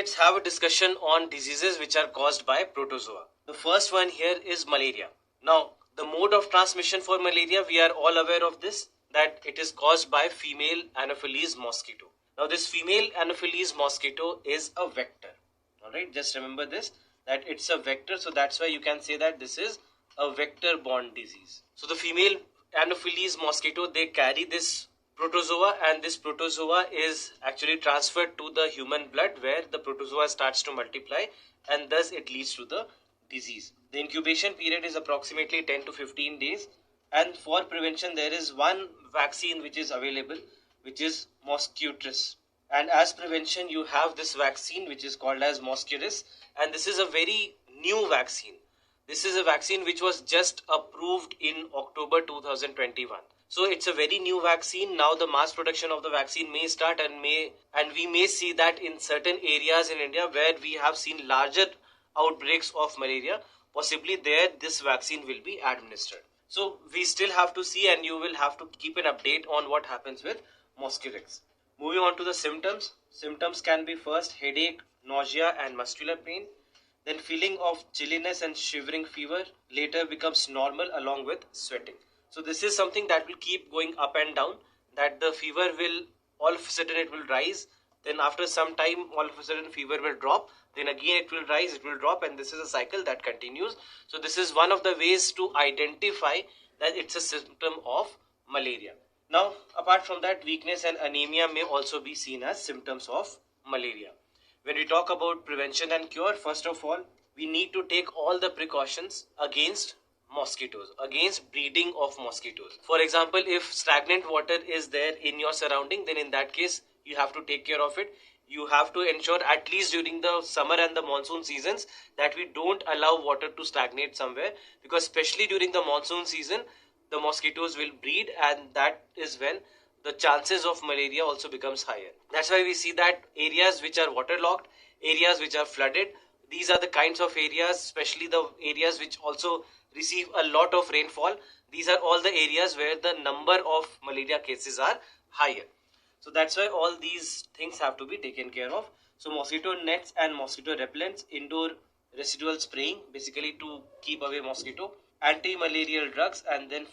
let's have a discussion on diseases which are caused by protozoa. The first one here is malaria. Now, the mode of transmission for malaria, we are all aware of this, that it is caused by female Anopheles mosquito. Now, this female Anopheles mosquito is a vector. Alright, just remember this, that it's a vector, so that's why you can say that this is a vector-borne disease. So, the female Anopheles mosquito, they carry this protozoa, and this protozoa is actually transferred to the human blood where the protozoa starts to multiply, and thus it leads to the disease. The incubation period is approximately 10 to 15 days, and for prevention there is one vaccine which is available, which is Mosquirix. And as prevention you have this vaccine which is called as Mosquirix, and this is a very new vaccine. This is a vaccine which was just approved in October 2021. So it's a very new vaccine. Now the mass production of the vaccine may start, and we may see that in certain areas in India where we have seen larger outbreaks of malaria, possibly there this vaccine will be administered. So we still have to see, and you will have to keep an update on what happens with Mosquirix. Moving on to the symptoms. Symptoms can be first headache, nausea and muscular pain. Then feeling of chilliness and shivering fever later becomes normal along with sweating. So this is something that will keep going up and down, that the fever will all of a sudden it will rise, then after some time all of a sudden fever will drop, then again it will rise, it will drop, and this is a cycle that continues. So this is one of the ways to identify that it's a symptom of malaria. Now apart from that, weakness and anemia may also be seen as symptoms of malaria. When we talk about prevention and cure, first of all, we need to take all the precautions against mosquitoes, against breeding of mosquitoes. For example, if stagnant water is there in your surrounding, then in that case you have to take care of it. You have to ensure, at least during the summer and the monsoon seasons, that we don't allow water to stagnate somewhere, because especially during the monsoon season the mosquitoes will breed, and that is when the chances of malaria also becomes higher. That's why we see that areas which are waterlogged, areas which are flooded, these are the kinds of areas, especially the areas which also receive a lot of rainfall. These are all the areas where the number of malaria cases are higher. So that's why all these things have to be taken care of. So mosquito nets and mosquito repellents, indoor residual spraying, basically to keep away mosquito, anti-malarial drugs, and then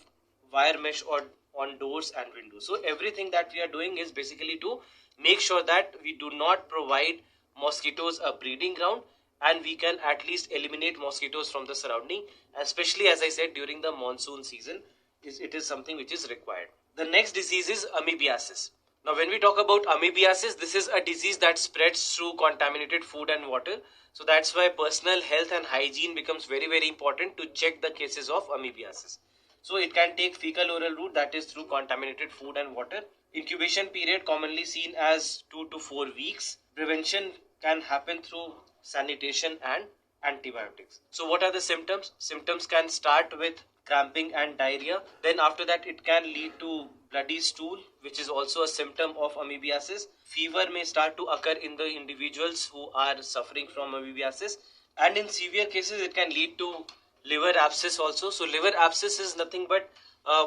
wire mesh or on doors and windows. So everything that we are doing is basically to make sure that we do not provide mosquitoes a breeding ground, and we can at least eliminate mosquitoes from the surrounding, especially as I said during the monsoon season. It is something which is required. The next disease is amoebiasis. Now when we talk about amoebiasis, this is a disease that spreads through contaminated food and water. So that's why personal health and hygiene becomes very, very important to check the cases of amoebiasis. So it can take fecal oral route, that is through contaminated food and water. Incubation period commonly seen as 2 to 4 weeks. Prevention can happen through sanitation and antibiotics. So what are the symptoms? Symptoms can start with cramping and diarrhea. Then after that it can lead to bloody stool, which is also a symptom of amoebiasis. Fever may start to occur in the individuals who are suffering from amoebiasis, and in severe cases it can lead to liver abscess also. So liver abscess is nothing but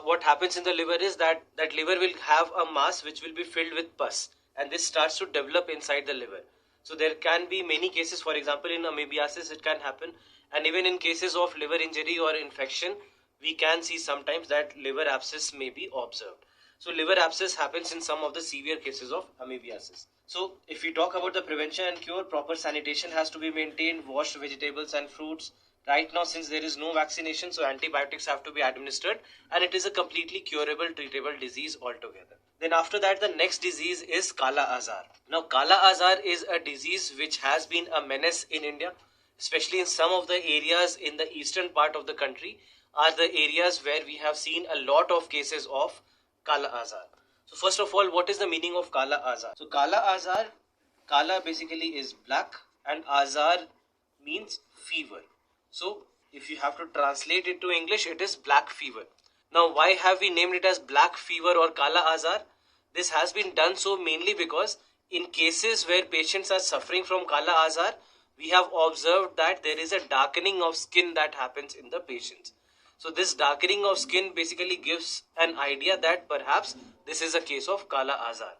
what happens in the liver is that liver will have a mass which will be filled with pus, and this starts to develop inside the liver. So there can be many cases, for example in amoebiasis it can happen, and even in cases of liver injury or infection we can see sometimes that liver abscess may be observed. So liver abscess happens in some of the severe cases of amoebiasis. So if we talk about the prevention and cure, proper sanitation has to be maintained, washed vegetables and fruits. Right now, since there is no vaccination, so antibiotics have to be administered, and it is a completely curable, treatable disease altogether. Then after that, the next disease is Kala Azar. Now Kala Azar is a disease which has been a menace in India, especially in some of the areas in the eastern part of the country are the areas where we have seen a lot of cases of Kala Azar. So first of all, what is the meaning of Kala Azar? So Kala Azar, Kala basically is black and Azar means fever. So if you have to translate it to English, it is black fever. Now why have we named it as black fever or Kala Azar? This has been done so mainly because in cases where patients are suffering from Kala Azar, we have observed that there is a darkening of skin that happens in the patients. So this darkening of skin basically gives an idea that perhaps this is a case of Kala Azar.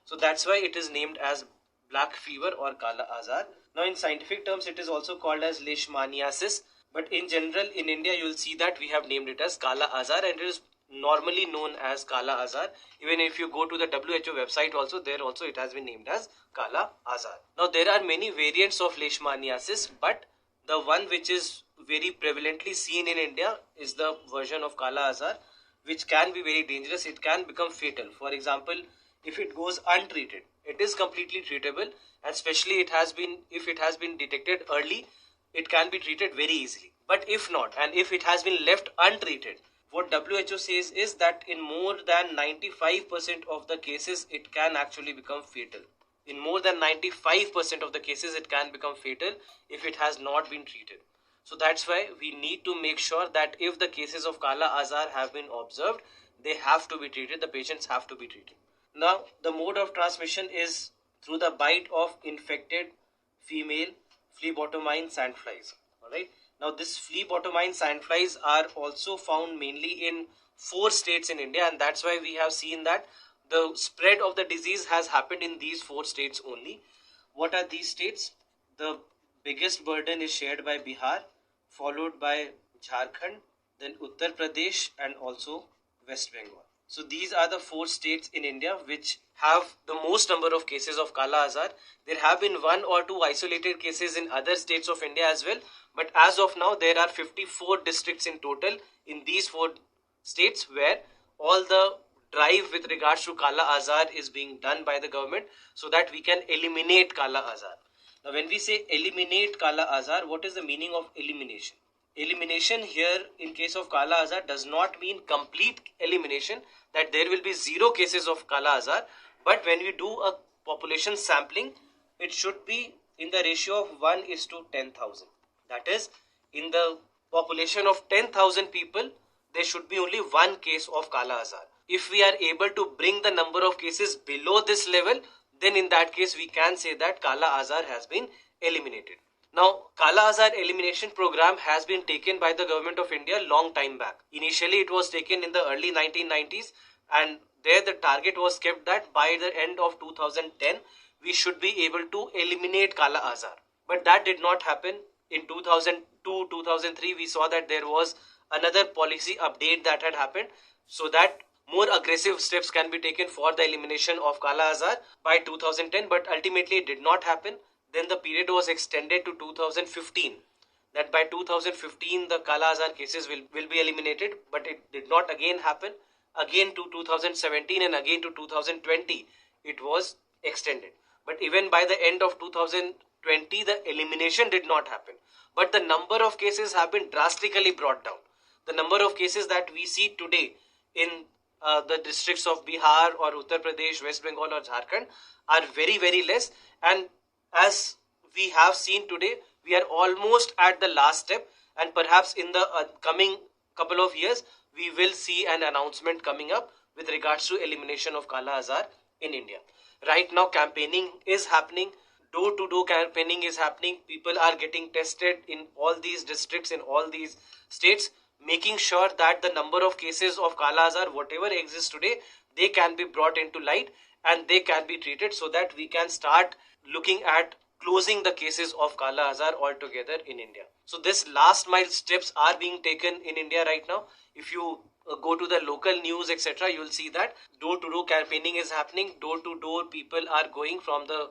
So that's why it is named as black fever or Kala Azar. Now in scientific terms it is also called as Leishmaniasis, but in general in India you will see that we have named it as Kala Azar, and it is normally known as Kala Azar. Even if you go to the WHO website also, there also it has been named as Kala Azar. Now there are many variants of Leishmaniasis, but the one which is very prevalently seen in India is the version of Kala Azar, which can be very dangerous. It can become fatal. For example, if it goes untreated, it is completely treatable, and especially if it has been detected early, it can be treated very easily. But if not, and if it has been left untreated, what WHO says is that in more than 95% of the cases, it can actually become fatal. In more than 95% of the cases, it can become fatal if it has not been treated. So that's why we need to make sure that if the cases of Kala Azar have been observed, they have to be treated, the patients have to be treated. Now, the mode of transmission is through the bite of infected female phlebotomine sandflies. Alright. Now, this phlebotomine sandflies are also found mainly in 4 states in India, and that's why we have seen that the spread of the disease has happened in these 4 states only. What are these states? The biggest burden is shared by Bihar, followed by Jharkhand, then Uttar Pradesh, and also West Bengal. So these are the 4 states in India which have the most number of cases of Kala Azar. There have been 1 or 2 isolated cases in other states of India as well, but as of now there are 54 districts in total in these 4 states where all the drive with regards to Kala Azar is being done by the government so that we can eliminate Kala Azar. Now when we say eliminate Kala Azar, what is the meaning of elimination? Elimination here in case of Kala Azar does not mean complete elimination, that there will be 0 cases of Kala Azar, but when we do a population sampling, it should be in the ratio of 1:10,000. That is, in the population of 10,000 people, there should be only 1 case of Kala Azar. If we are able to bring the number of cases below this level, then in that case we can say that Kala Azar has been eliminated. Now, Kala Azar elimination program has been taken by the government of India long time back. Initially, it was taken in the early 1990s, and there the target was kept that by the end of 2010, we should be able to eliminate Kala Azar. But that did not happen. In 2002, 2003, we saw that there was another policy update that had happened so that more aggressive steps can be taken for the elimination of Kala Azar by 2010, but ultimately it did not happen. Then the period was extended to 2015, that by 2015 the Kala Azar cases will be eliminated, but it did not again happen. Again to 2017 and again to 2020 it was extended. But even by the end of 2020 the elimination did not happen. But the number of cases have been drastically brought down. The number of cases that we see today in the districts of Bihar or Uttar Pradesh, West Bengal or Jharkhand are very, very less, and as we have seen today, we are almost at the last step, and perhaps in the coming couple of years, we will see an announcement coming up with regards to elimination of Kala Azar in India. Right now, campaigning is happening. Door-to-door campaigning is happening. People are getting tested in all these districts, in all these states, making sure that the number of cases of Kala Azar, whatever exists today, they can be brought into light and they can be treated so that we can start looking at closing the cases of Kala Azar altogether in India. So this last mile steps are being taken in India right now. If you go to the local news etc, you will see that door-to-door campaigning is happening. Door-to-door people are going from the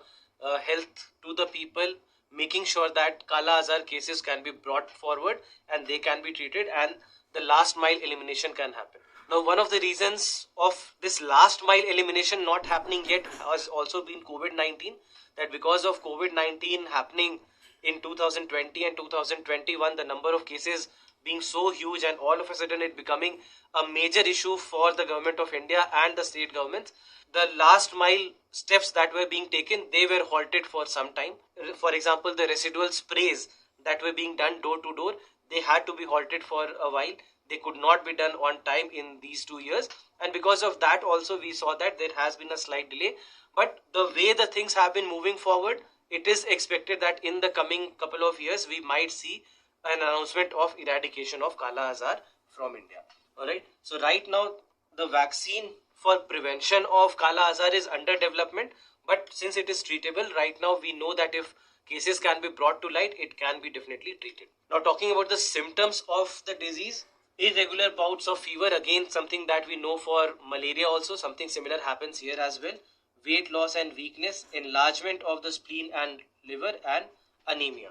health to the people, making sure that Kala Azar cases can be brought forward and they can be treated and the last mile elimination can happen. Now, one of the reasons of this last mile elimination not happening yet has also been COVID-19. That because of COVID-19 happening in 2020 and 2021, the number of cases being so huge and all of a sudden it becoming a major issue for the government of India and the state governments, the last mile steps that were being taken, they were halted for some time. For example, the residual sprays that were being done door to door, they had to be halted for a while. They could not be done on time in these 2 years, and because of that also we saw that there has been a slight delay. But the way the things have been moving forward, it is expected that in the coming couple of years we might see an announcement of eradication of Kala Azar from India. Alright, so right now the vaccine for prevention of Kala Azar is under development, But since it is treatable, right now we know that if cases can be brought to light, it can be definitely treated. Now talking about the symptoms of the disease, irregular bouts of fever, again something that we know for malaria also, something similar happens here as well. Weight loss and weakness, enlargement of the spleen and liver, and anemia.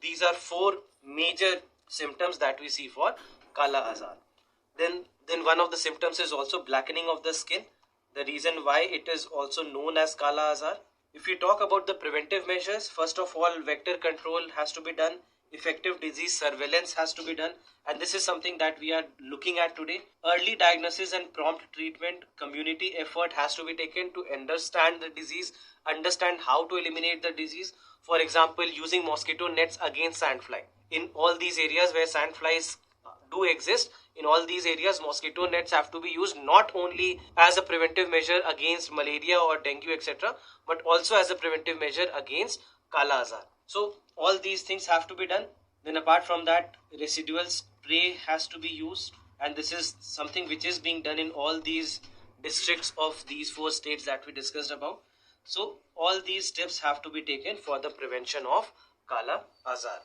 These are four major symptoms that we see for Kala Azar. Then one of the symptoms is also blackening of the skin. The reason why it is also known as Kala Azar. If we talk about the preventive measures, first of all, vector control has to be done. Effective disease surveillance has to be done, and this is something that we are looking at today. Early diagnosis and prompt treatment, community effort has to be taken to understand the disease, understand how to eliminate the disease. For example, using mosquito nets against sandfly. In all these areas where sandflies do exist, in all these areas mosquito nets have to be used, not only as a preventive measure against malaria or dengue etc., but also as a preventive measure against Kala Azar. So all these things have to be done. Then apart from that, residual spray has to be used, and this is something which is being done in all these districts of these four states that we discussed about. So all these steps have to be taken for the prevention of Kala Azar.